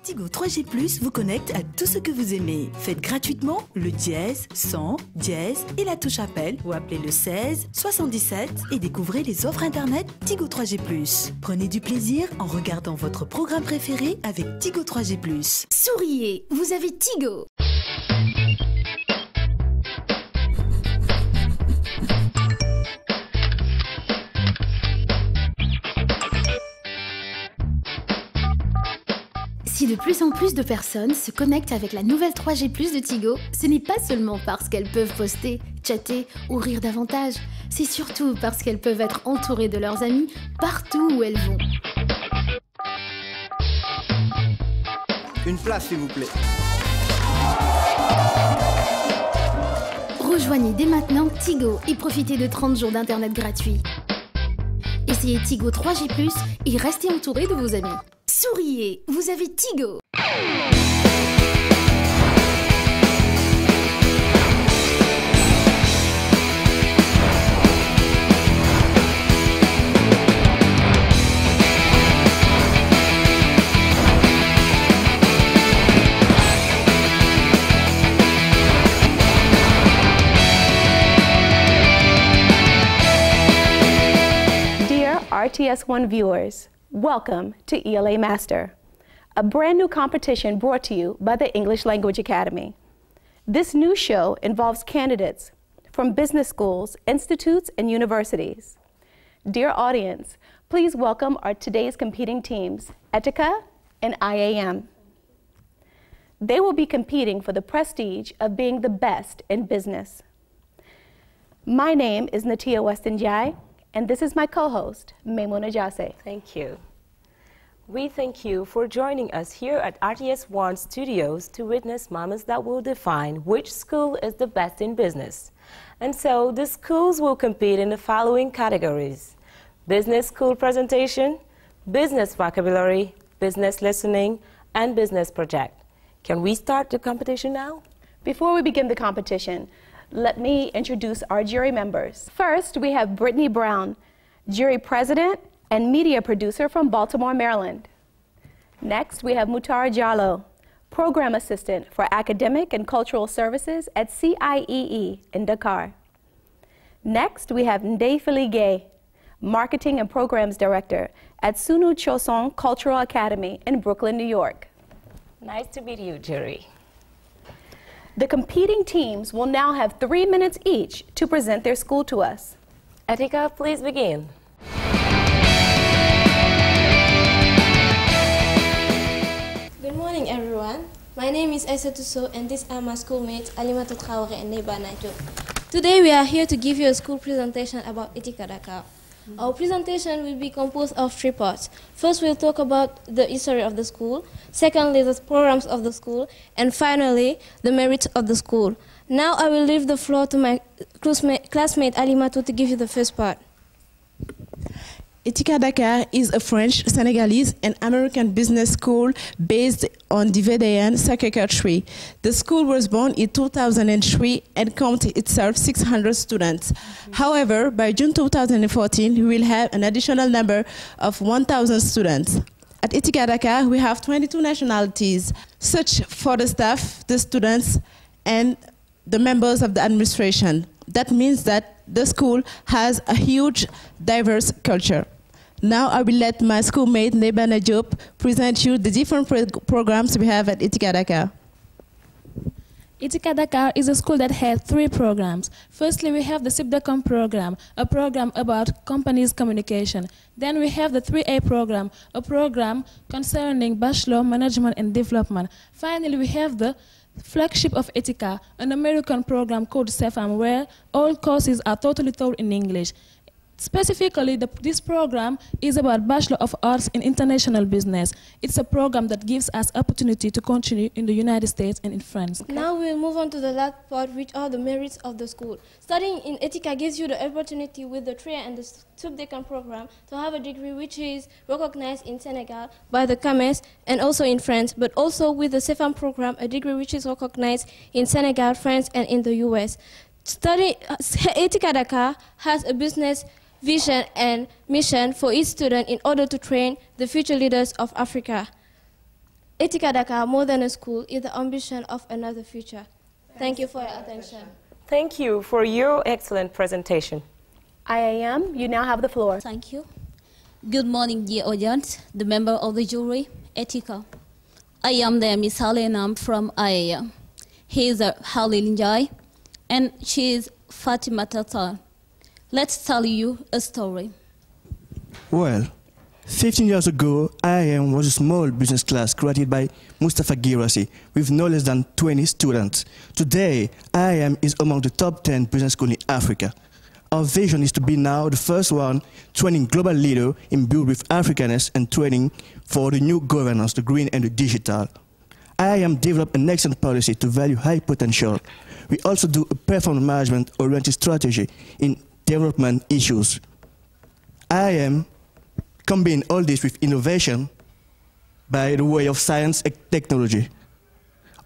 Tigo 3G+ vous connecte à tout ce que vous aimez. Faites gratuitement le dièse, 100, dièse et la touche appel ou appelez le 16 77 et découvrez les offres internet Tigo 3G+. Prenez du plaisir en regardant votre programme préféré avec Tigo 3G+. Souriez, vous avez Tigo. Si de plus en plus de personnes se connectent avec la nouvelle 3G+ de Tigo, ce n'est pas seulement parce qu'elles peuvent poster, chatter ou rire davantage, c'est surtout parce qu'elles peuvent être entourées de leurs amis partout où elles vont. Une place, s'il vous plaît. Rejoignez dès maintenant Tigo et profitez de 30 jours d'internet gratuit. Essayez Tigo 3G+ et restez entouré de vos amis. Souriez, vous avez Tigo. Dear RTS1 viewers, welcome to ELA Master, a brand new competition brought to you by the English Language Academy. This new show involves candidates from business schools, institutes, and universities. Dear audience, please welcome our today's competing teams, ETICCA and IAM. They will be competing for the prestige of being the best in business. My name is Natia Weston-Jai, and this is my co-host, Maimouna Jase. Thank you. We thank you for joining us here at RTS1 Studios to witness moments that will define which school is the best in business. And so the schools will compete in the following categories: business school presentation, business vocabulary, business listening, and business project. Can we start the competition now? Before we begin the competition, let me introduce our jury members. First, we have Brittany Brown, jury president and media producer from Baltimore, Maryland. Next, we have Mutar Jallo, program assistant for academic and cultural services at CIEE in Dakar. Next, we have Ndeye Filigay, marketing and programs director at Sunu Choson Cultural Academy in Brooklyn, New York. Nice to meet you, jury. The competing teams will now have 3 minutes each to present their school to us. ETICCA, please begin. Good morning, everyone. My name is Aissa Tusso, and these are my schoolmates Alimata Traore and Madiagne TOURE. Today we are here to give you a school presentation about ETICCA Dakar. Our presentation will be composed of 3 parts. First, we'll talk about the history of the school. Secondly, the programs of the school. And finally, the merits of the school. Now I will leave the floor to my classmate Alimatu to give you the first part. ETICCA Dakar is a French, Senegalese, and American business school based on the VDN Sacré-Cœur 3. The school was born in 2003 and counted itself 600 students. However, by June 2014, we will have an additional number of 1,000 students. At ETICCA Dakar, we have 22 nationalities, such for the staff, the students, and the members of the administration. That means that the school has a huge, diverse culture. Now I will let my schoolmate Nebana Diop present you the different programs we have at ETICCA Dakar. ETICCA Dakar is a school that has 3 programs. Firstly, we have the SIPDACOM program, a program about companies communication. Then we have the 3A program, a program concerning bachelor management and development. Finally, we have the flagship of ETICCA, an American program called CEFAM, where all courses are totally taught in English. Specifically, this program is about Bachelor of Arts in International Business. It's a program that gives us opportunity to continue in the United States and in France. Okay. Now we'll move on to the last part, which are the merits of the school. Studying in ETICCA gives you the opportunity with the 3 and the SUBDECAN program to have a degree which is recognized in Senegal by the CAMES and also in France, but also with the CEFAM program, a degree which is recognized in Senegal, France, and in the US. ETICCA Dakar has a business vision and mission for each student in order to train the future leaders of Africa. ETICCA Dakar, more than a school, is the ambition of another future. Thank you for your attention. Thank you for your excellent presentation. IAM, you now have the floor. Thank you. Good morning, dear audience, the member of the jury, ETICCA. I am the Miss Halenam from IAM. He is Halil Njai, and she is Fatima Tata. Let's tell you a story. Well, 15 years ago, IAM was a small business class created by Mustafa Girassi with no less than 20 students. Today, IAM is among the top 10 business schools in Africa. Our vision is to be now the first one training global leader imbued with Africanness and training for the new governance, the green and the digital. IAM developed an excellent policy to value high potential. We also do a performance management-oriented strategy in development issues. IAM combine all this with innovation by the way of science and technology.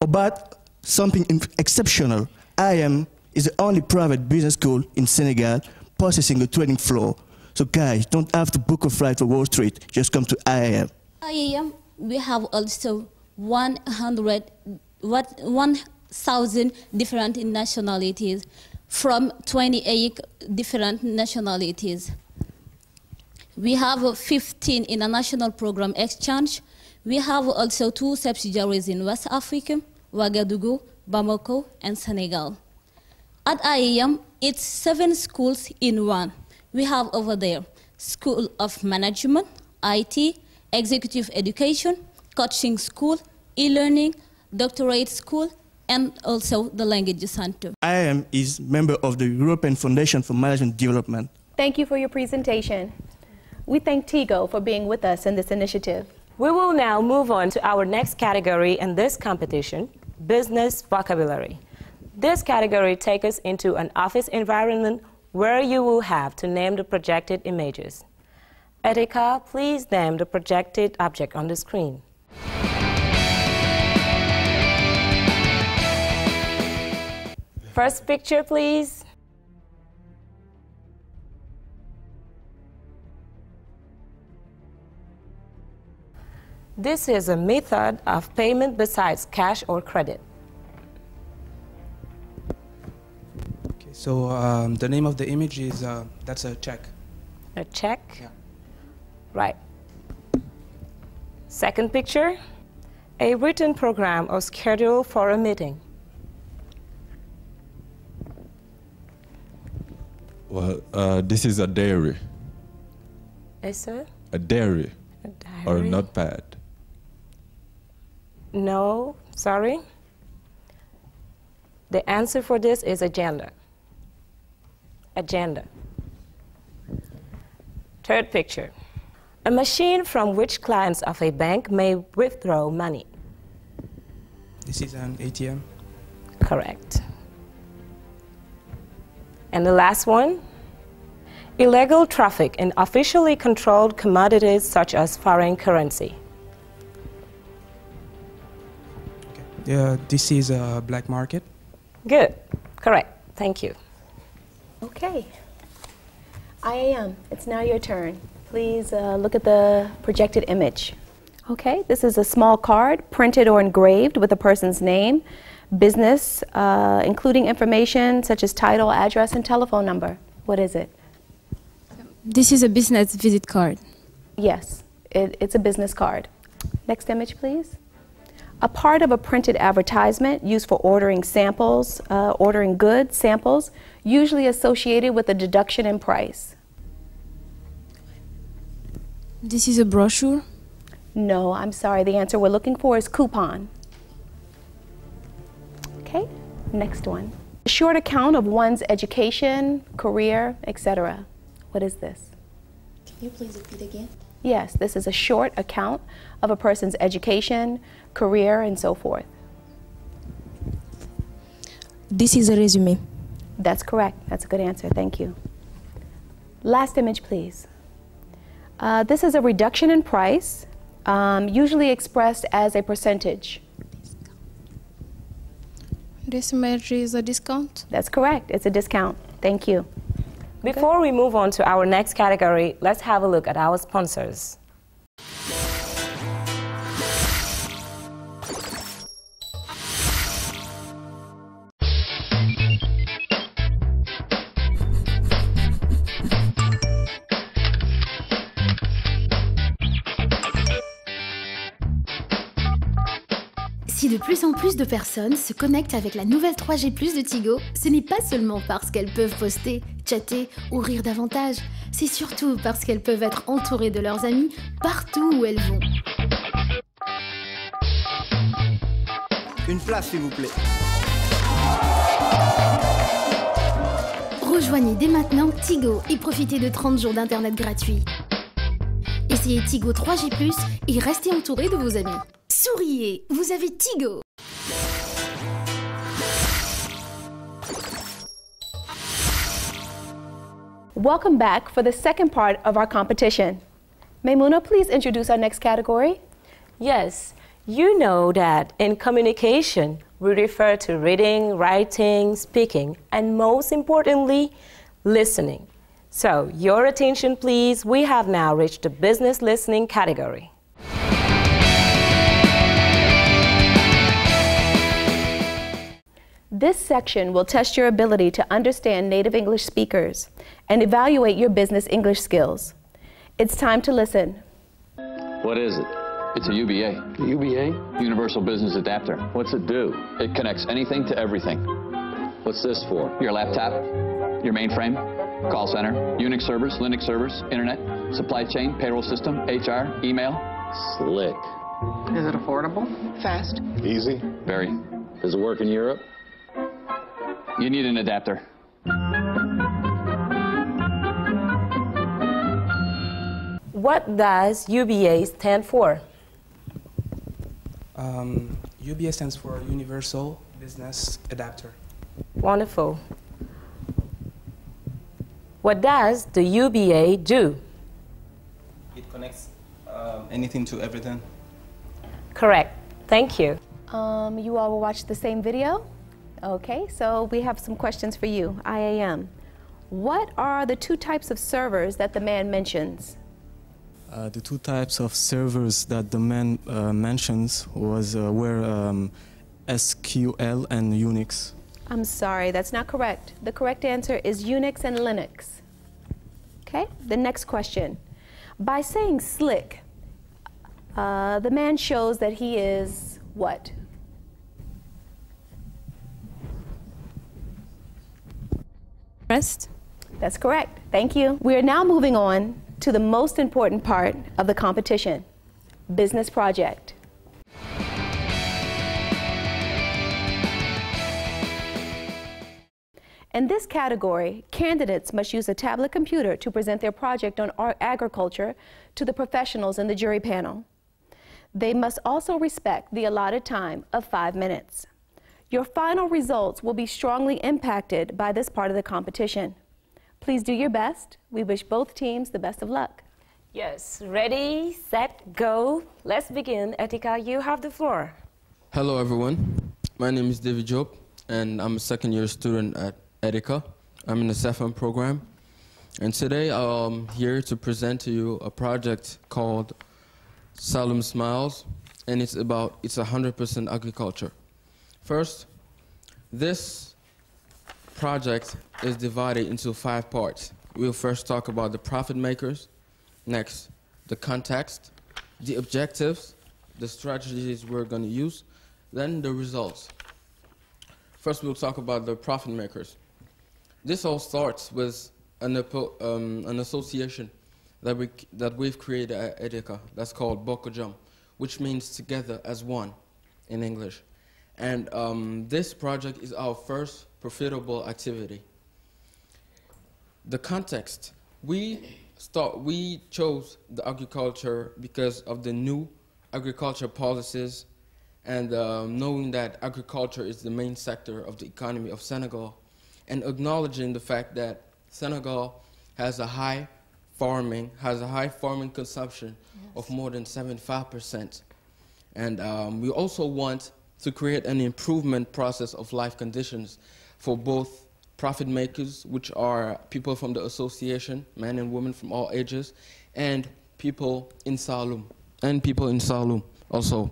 About something exceptional, IAM is the only private business school in Senegal possessing a training floor. So guys, don't have to book a flight to Wall Street, just come to IAM. IAM, we have also 1,000 different nationalities from 28 different nationalities. We have 15 international program exchange. We have also 2 subsidiaries in West Africa, Ouagadougou, Bamako, and Senegal. At IAM, it's 7 schools in one. We have over there School of Management, IT, Executive Education, Coaching School, E-Learning, Doctorate School, and also the Language Center. IAM is member of the European Foundation for Management Development. Thank you for your presentation. We thank Tigo for being with us in this initiative. We will now move on to our next category in this competition, business vocabulary. This category takes us into an office environment where you will have to name the projected images. Etika, please name the projected object on the screen. First picture, please. This is a method of payment besides cash or credit. Okay, so the name of the image is, that's a check. A check? Yeah. Right. Second picture, a written program or schedule for a meeting. Well, this is a diary. Is it? A diary. A diary? Or a notepad. No, sorry. The answer for this is agenda. Agenda. Third picture. A machine from which clients of a bank may withdraw money. This is an ATM. Correct. And the last one, illegal traffic in officially controlled commodities such as foreign currency. Okay. This is a black market. Good. Correct. Thank you. Okay. IAM, it's now your turn. Please look at the projected image. Okay, this is a small card printed or engraved with a person's name, business, including information such as title, address, and telephone number. What is it? This is a business visit card. Yes, it's a business card. Next image, please. A part of a printed advertisement used for ordering samples, ordering goods, samples, usually associated with a deduction in price. This is a brochure. No, I'm sorry. The answer we're looking for is coupon. Okay, next one. A short account of one's education, career, etc. What is this? Can you please repeat again? Yes, this is a short account of a person's education, career, and so forth. This is a resume. That's correct. That's a good answer. Thank you. Last image, please. This is a reduction in price, usually expressed as a percentage. This image is a discount. That's correct. It's a discount. Thank you. Before we move on to our next category, let's have a look at our sponsors. Si de plus en plus de personnes se connectent avec la nouvelle 3G+ de Tigo, ce n'est pas seulement parce qu'elles peuvent poster, chatter ou rire davantage, c'est surtout parce qu'elles peuvent être entourées de leurs amis partout où elles vont. Une place, s'il vous plaît. Rejoignez dès maintenant Tigo et profitez de 30 jours d'internet gratuit. Essayez Tigo 3G+, et restez entouré de vos amis. Souriez, vous avez Tigo. Welcome back for the second part of our competition. Maimouna, please introduce our next category. Yes, you know that in communication, we refer to reading, writing, speaking, and most importantly, listening. So, your attention please, we have now reached the business listening category. This section will test your ability to understand native English speakers and evaluate your business English skills. It's time to listen. What is it? It's a UBA. UBA? Universal Business Adapter. What's it do? It connects anything to everything. What's this for? Your laptop, your mainframe, call center, Unix servers, Linux servers, internet, supply chain, payroll system, HR, email. Slick. Is it affordable? Fast? Easy. Very. Does it work in Europe? You need an adapter. What does UBA stand for? UBA stands for Universal Business Adapter. Wonderful. What does the UBA do? It connects anything to everything. Correct. Thank you. You all will watch the same video? Okay, so we have some questions for you, IAM. What are the two types of servers that the man mentions? The two types of servers that the man mentions were SQL and Unix. I'm sorry, that's not correct. The correct answer is Unix and Linux. Okay, the next question. By saying slick, the man shows that he is what? Rest. That's correct. Thank you. We are now moving on to the most important part of the competition, business project. In this category, candidates must use a tablet computer to present their project on agriculture to the professionals in the jury panel. They must also respect the allotted time of 5 minutes. Your final results will be strongly impacted by this part of the competition. Please do your best. We wish both teams the best of luck. Yes, ready, set, go. Let's begin. Etika, you have the floor. Hello everyone. My name is David Job and I'm a second-year student at ETICCA. I'm in the SEFM program. And today I'm here to present to you a project called Salum Smiles, and it's 100% agriculture. First, this project is divided into 5 parts. We'll first talk about the profit makers, next, the context, the objectives, the strategies we're going to use, then the results. First, we'll talk about the profit makers. This all starts with an association that we've created at ETICCA that's called Bokojam, which means together as one in English. And this project is our first profitable activity. The context. We chose the agriculture because of the new agriculture policies and knowing that agriculture is the main sector of the economy of Senegal, and acknowledging the fact that Senegal has a high farming consumption of more than 75%. And we also want to create an improvement process of life conditions for both profit makers, which are people from the association, men and women from all ages, and people in Saloum, also.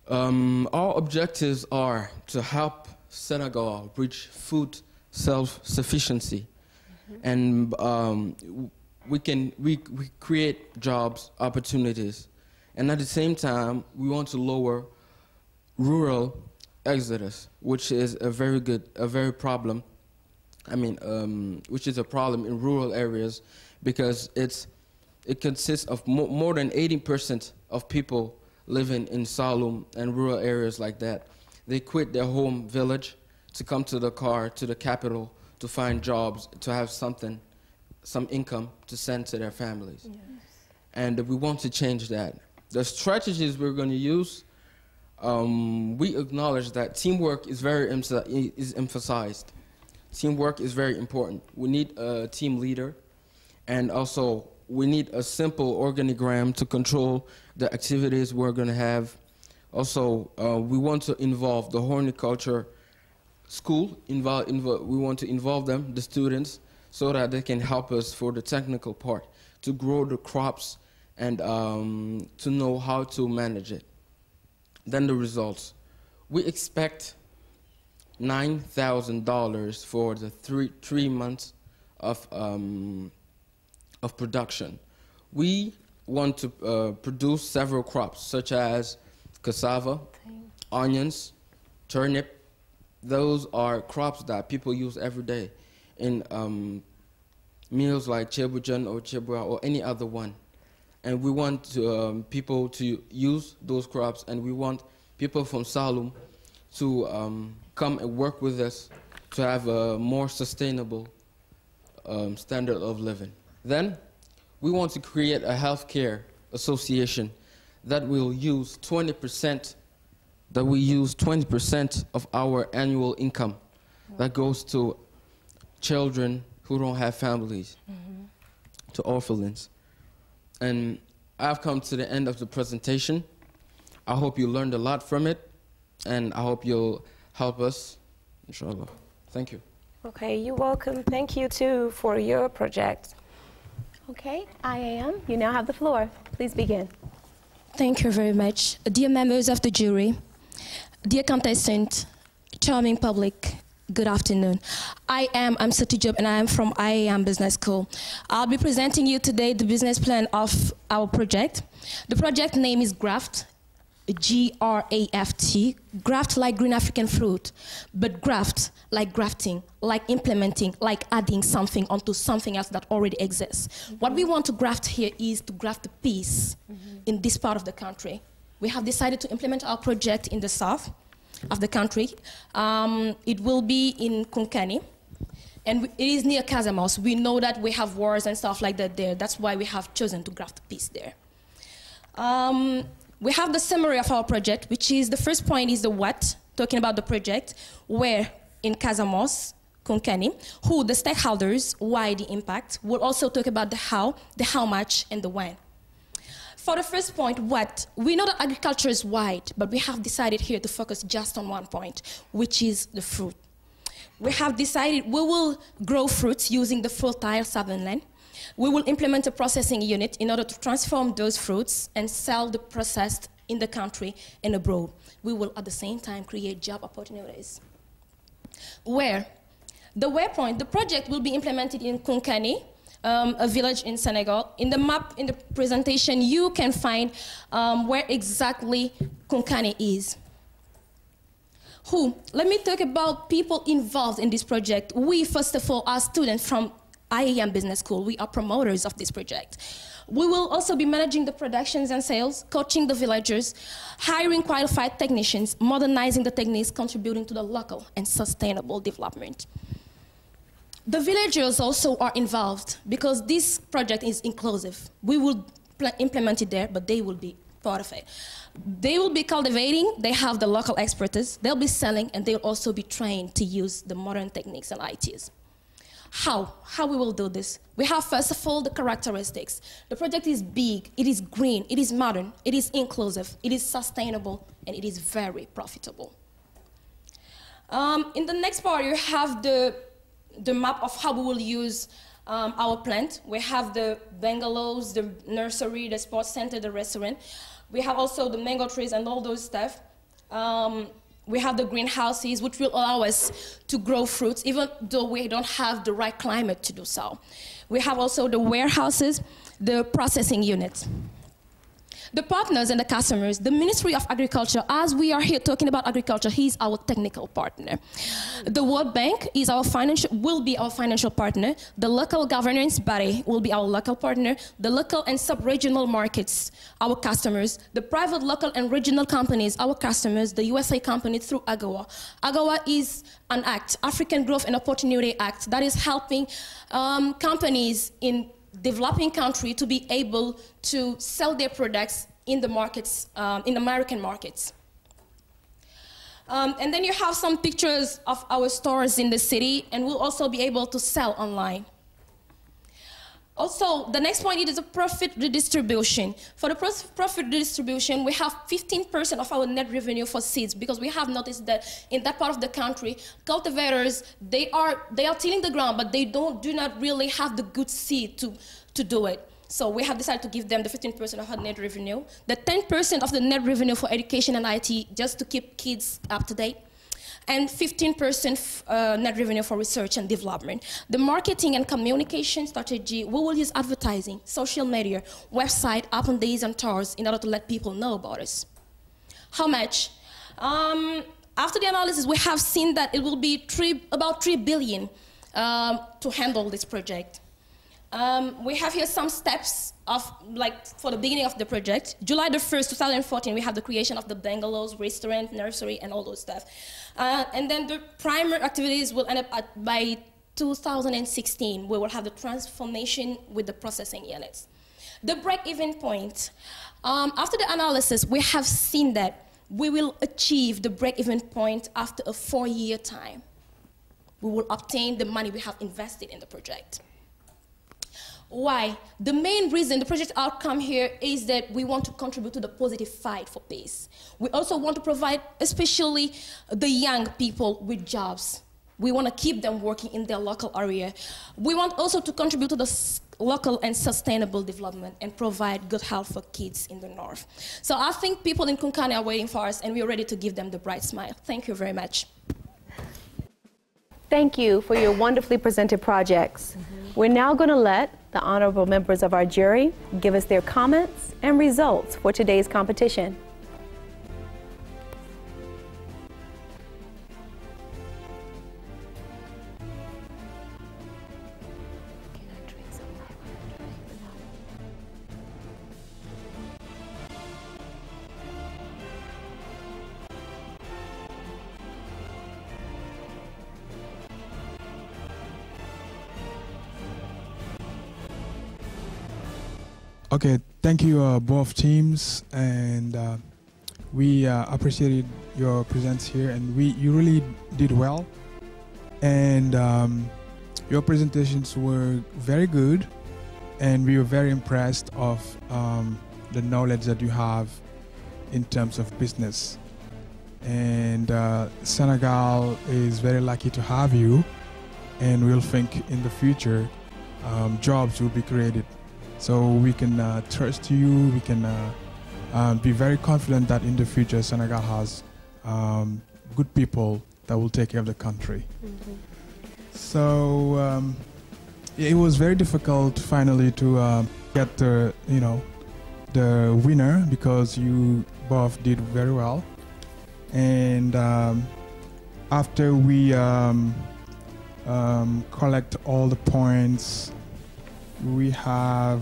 Our objectives are to help Senegal reach food self-sufficiency, and we create jobs, opportunities, and at the same time we want to lower rural exodus, which is a very problem. Which is a problem in rural areas, because it consists of more than 80% of people living in Saloum and rural areas like that. They quit their home village to come to the capital, to find jobs, to have some income to send to their families. Yes. And we want to change that. The strategies we're going to use, we acknowledge that teamwork is emphasized. Teamwork is very important. We need a team leader, and also we need a simple organigram to control the activities we're going to have. Also, we want to involve the horticulture school. We want to involve them, the students, so that they can help us for the technical part, to grow the crops and to know how to manage it. Then the results. We expect $9,000 for the three months of production. We want to produce several crops, such as cassava, onions, turnip. Those are crops that people use every day in meals like chebujan or chebua or any other one. And we want people to use those crops, and we want people from Saloum to come and work with us to have a more sustainable standard of living. Then we want to create a healthcare association that will use 20% of our annual income that goes to children who don't have families, to orphans. And I've come to the end of the presentation. I hope you learned a lot from it, and I hope you'll help us, inshallah. Thank you. Okay, you're welcome. Thank you too for your project. Okay, IAM, you now have the floor. Please begin. Thank you very much. Dear members of the jury, dear contestants, charming public, good afternoon. I'm Sati Job, and I am from IAM Business School. I'll be presenting you today the business plan of our project. The project name is GRAFT, G-R-A-F-T, graft like green African fruit, but graft like grafting, like implementing, like adding something onto something else that already exists. What we want to graft here is to graft the peace in this part of the country. We have decided to implement our project in the south of the country. It will be in Konkani, and it is near Casamance. We know that we have wars and stuff like that there. That's why we have chosen to graft peace there. We have the summary of our project, which is the first point is the what, talking about the project, where in Casamance, Konkani, who the stakeholders, why the impact. We'll also talk about the how much, and the when. For the first point, what, we know that agriculture is wide, but we have decided here to focus just on one point, which is the fruit. We have decided we will grow fruits using the fertile southern land. We will implement a processing unit in order to transform those fruits and sell the processed in the country and abroad. We will at the same time create job opportunities. Where? The waypoint, the project will be implemented in Konkani, a village in Senegal. In the map, in the presentation, you can find where exactly Konkani is. Who? Let me talk about people involved in this project. We, first of all, are students from IAM Business School. We are promoters of this project. We will also be managing the productions and sales, coaching the villagers, hiring qualified technicians, modernizing the techniques, contributing to the local and sustainable development. The villagers also are involved because this project is inclusive. We will implement it there, but they will be part of it. They will be cultivating, they have the local expertise, they'll be selling, and they'll also be trained to use the modern techniques and ITs. How we will do this? We have, first of all, the characteristics. The project is big, it is green, it is modern, it is inclusive, it is sustainable, and it is very profitable. In the next part, you have the map of how we will use our plant. We have the bungalows, the nursery, the sports center, the restaurant. We have also the mango trees and all those stuff. We have the greenhouses, which will allow us to grow fruits, even though we don't have the right climate to do so. We have also the warehouses, the processing units. The partners and the customers, the Ministry of Agriculture, as we are here talking about agriculture, he's our technical partner. The World Bank is will be our financial partner. The local governance body will be our local partner. The local and sub-regional markets, our customers. The private, local, and regional companies, our customers. The USA company through AGOA. AGOA is an act, African Growth and Opportunity Act, that is helping companies in developing country to be able to sell their products in the markets, in American markets. And then you have some pictures of our stores in the city, and we'll also be able to sell online. Also, the next point is the profit redistribution. For the profit redistribution, we have 15% of our net revenue for seeds, because we have noticed that in that part of the country, cultivators, they are tilling the ground, but they do not really have the good seed to do it. So we have decided to give them the 15% of our net revenue, the 10% of the net revenue for education and IT, just to keep kids up to date, and 15% net revenue for research and development. The marketing and communication strategy, we will use advertising, social media, website, open days and tours in order to let people know about us. How much? After the analysis, we have seen that it will be about 3 billion to handle this project. We have here some steps for the beginning of the project. July the 1st, 2014, we have the creation of the bungalows, restaurant, nursery, and all those stuff. And then the primary activities will end up by 2016. We will have the transformation with the processing units. The break-even point. After the analysis, we have seen that we will achieve the break-even point after a 4-year time. We will obtain the money we have invested in the project. Why? The main reason, the project outcome here, is that we want to contribute to the positive fight for peace. We also want to provide, especially the young people, with jobs. We want to keep them working in their local area. We want also to contribute to the local and sustainable development and provide good health for kids in the north. So I think people in Konkani are waiting for us, and we are ready to give them the bright smile. Thank you very much. Thank you for your wonderfully presented projects. We're now going to let the honorable members of our jury give us their comments and results for today's competition. Okay, thank you both teams, and we appreciated your presence here, and you really did well, and your presentations were very good, and we were very impressed of the knowledge that you have in terms of business. And Senegal is very lucky to have you, and we'll think in the future jobs will be created. So we can trust you, we can be very confident that in the future Senegal has good people that will take care of the country. So it was very difficult finally to get the winner, because you both did very well. And after we collect all the points, we have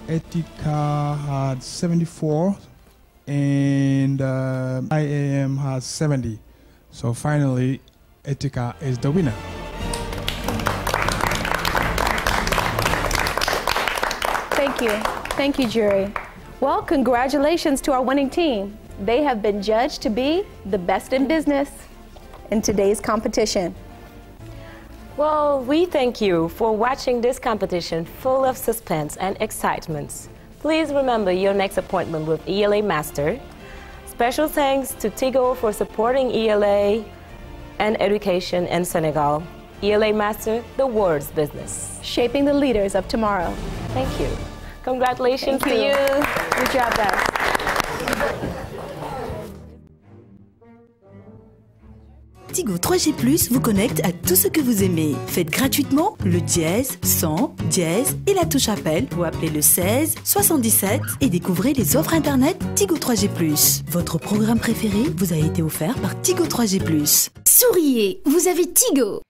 ETICCA had 74 and IAM has 70. So finally, ETICCA is the winner. Thank you. Thank you, jury. Well, congratulations to our winning team. They have been judged to be the best in business in today's competition. Well, we thank you for watching this competition full of suspense and excitement. Please remember your next appointment with ELA Master. Special thanks to Tigo for supporting ELA and education in Senegal. ELA Master, the world's business. Shaping the leaders of tomorrow. Thank you. Congratulations to you. Good job, guys. Tigo 3G+ vous connecte à tout ce que vous aimez. Faites gratuitement le dièse, 100, dièse et la touche appel ou appelez le 16 77 et découvrez les offres internet Tigo 3G+. Votre programme préféré vous a été offert par Tigo 3G+. Souriez, vous avez Tigo.